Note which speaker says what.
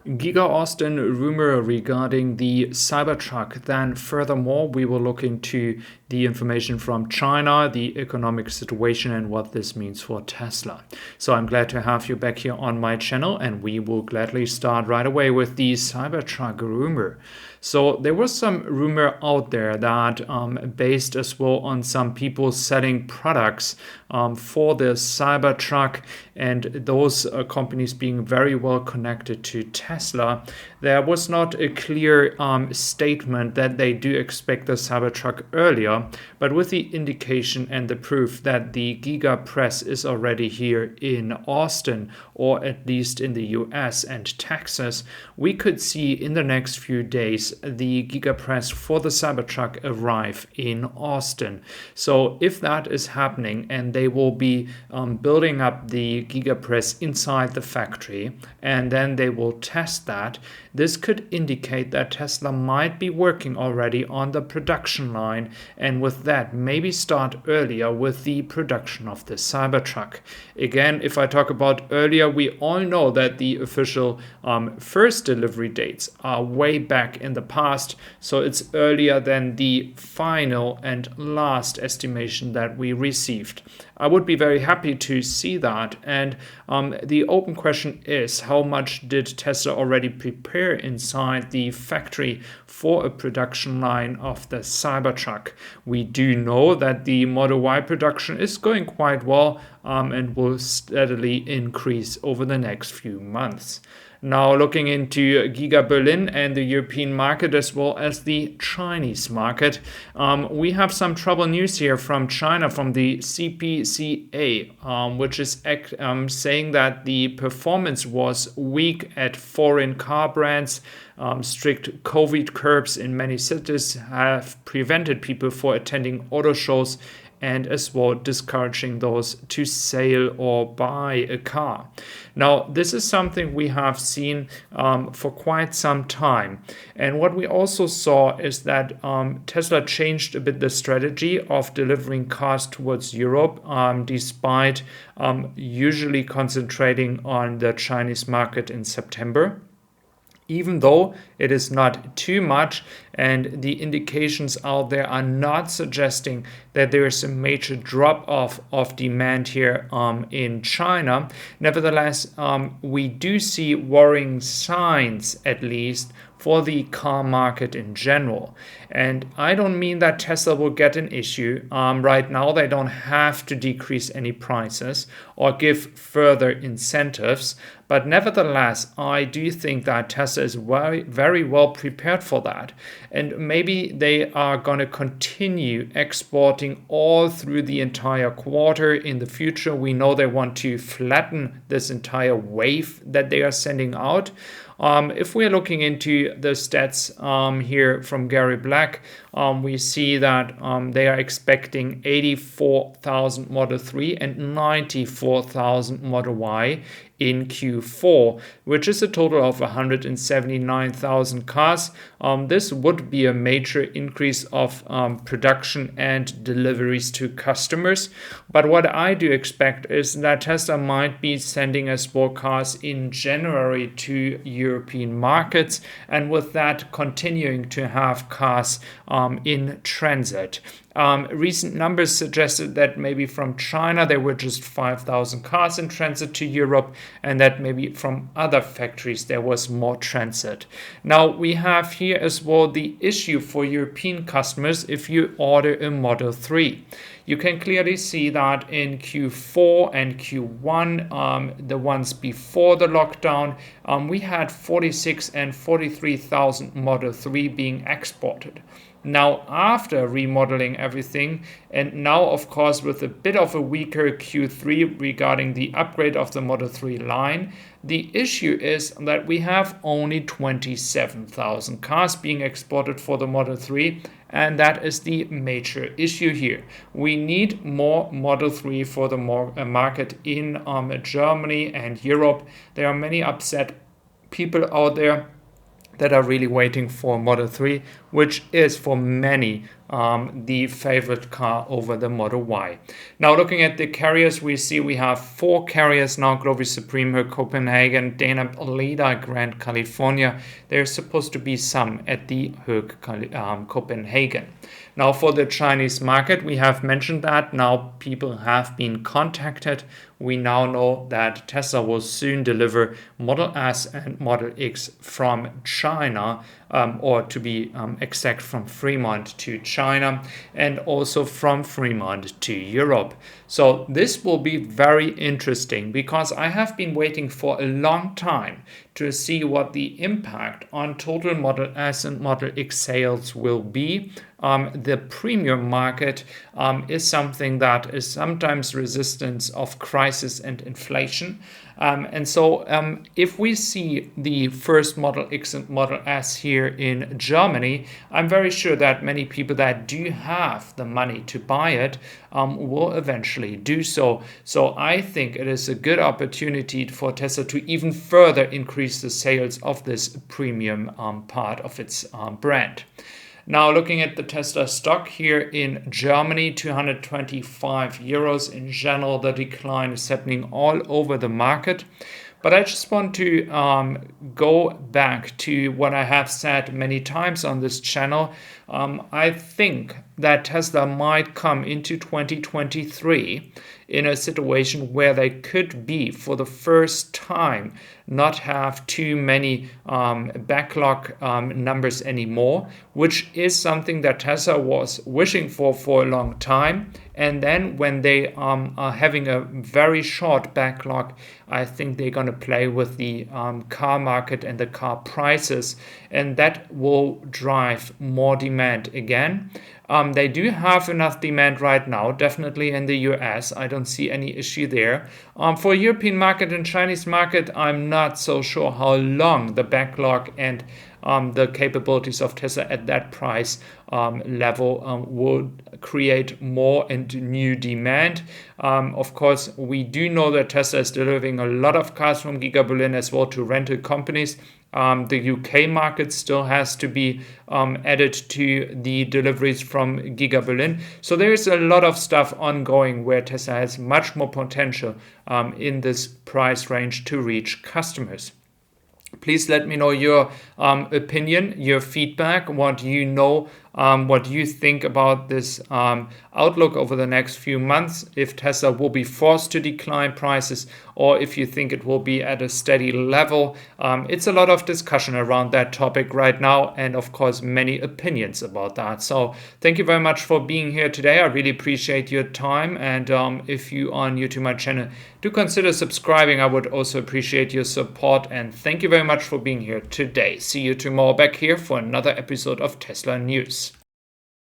Speaker 1: Giga Austin rumor regarding the Cybertruck. Then furthermore, we will look into the information from China, the economic situation, and what this means for Tesla. So I'm glad to have you back here on my channel, and we will gladly start right away with the Cybertruck rumor. So there was some rumor out there that based as well on some people selling products for the Cybertruck, and those companies being very well connected to Tesla, there was not a clear statement that they do expect the Cybertruck earlier, but with the indication and the proof that the Giga Press is already here in Austin, or at least in the US and Texas, we could see in the next few days the Giga Press for the Cybertruck arrive in Austin. So if that is happening and they will be building up the Giga Press inside the factory, and then they will test that, this could indicate that Tesla might be working already on the production line, and with that maybe start earlier with the production of the Cybertruck. Again, if I talk about earlier, we all know that the official first delivery dates are way back in the past, so it's earlier than the final and last estimation that we received. I would be very happy to see that, and the open question is, how much did Tesla already prepare inside the factory for a production line of the Cybertruck? We do know that the Model Y production is going quite well and will steadily increase over the next few months. Now looking into Giga Berlin and the European market as well as the Chinese market, we have some trouble news here from China, from the CPCA, which is saying that the performance was weak at foreign car brands. Strict COVID curbs in many cities have prevented people from attending auto shows, and as well discouraging those to sell or buy a car. Now, this is something we have seen for quite some time. And what we also saw is that Tesla changed a bit the strategy of delivering cars towards Europe, despite usually concentrating on the Chinese market in September. Even though it is not too much, and the indications out there are not suggesting that there is a major drop-off of demand here in China. Nevertheless, we do see worrying signs, at least, for the car market in general. And I don't mean that Tesla will get an issue. Right now, they don't have to decrease any prices or give further incentives. But nevertheless, I do think that Tesla is very, very well prepared for that. And maybe they are going to continue exporting all through the entire quarter in the future. We know they want to flatten this entire wave that they are sending out. If we're looking into the stats here from Gary Black, we see that they are expecting 84,000 Model 3 and 94,000 Model Y in Q4, which is a total of 179,000 cars. This would be a major increase of production and deliveries to customers. But what I do expect is that Tesla might be sending us more cars in January to European markets, and with that continuing to have cars in transit. Recent numbers suggested that maybe from China there were just 5,000 cars in transit to Europe, and that maybe from other factories there was more transit. Now we have here as well the issue for European customers if you order a Model 3. You can clearly see that in Q4 and Q1, the ones before the lockdown, we had 46 and 43,000 Model 3 being exported. Now, after remodeling everything, and now, of course, with a bit of a weaker Q3 regarding the upgrade of the Model 3 line, the issue is that we have only 27,000 cars being exported for the Model 3, and that is the major issue here. We need more Model 3 for the market in Germany and Europe. There are many upset people out there that are really waiting for Model 3, which is for many the favorite car over the Model Y. Now, looking at the carriers, we see we have 4 carriers now globally supreme here: Copenhagen, Dana, Leda, Grand California. There's supposed to be some at the Copenhagen. Now, for the Chinese market, we have mentioned that now people have been contacted. We now know that Tesla will soon deliver Model S and Model X from China, or to be exact, from Fremont to China, and also from Fremont to Europe. So this will be very interesting, because I have been waiting for a long time to see what the impact on total Model S and Model X sales will be. The premium market is something that is sometimes resistant of crisis and inflation. And so if we see the first Model X and Model S here in Germany, I'm very sure that many people that do have the money to buy it will eventually do so. So I think it is a good opportunity for Tesla to even further increase the sales of this premium part of its brand. Now, looking at the Tesla stock here in Germany, 225 euros. In general, the decline is happening all over the market. But I just want to go back to what I have said many times on this channel. I think that Tesla might come into 2023 in a situation where they could be, for the first time, not have too many backlog numbers anymore, which is something that Tesla was wishing for a long time. And then when they are having a very short backlog, I think they're going to play with the car market and the car prices, and that will drive more demand again. They do have enough demand right now, definitely in the US. I don't see any issue there. For European market and Chinese market, I'm not so sure how long the backlog and the capabilities of Tesla at that price level will create more and new demand. Of course, we do know that Tesla is delivering a lot of cars from Giga Berlin as well to rental companies. The UK market still has to be added to the deliveries from Giga Berlin. So there is a lot of stuff ongoing where Tesla has much more potential in this price range to reach customers. Please let me know your opinion, your feedback, what you know, what you think about this outlook over the next few months, if Tesla will be forced to decline prices or if you think it will be at a steady level. It's a lot of discussion around that topic right now, and of course many opinions about that. So thank you very much for being here today. I really appreciate your time, and if you are new to my channel, do consider subscribing. I would also appreciate your support, and thank you very much for being here today. See you tomorrow back here for another episode of Tesla News.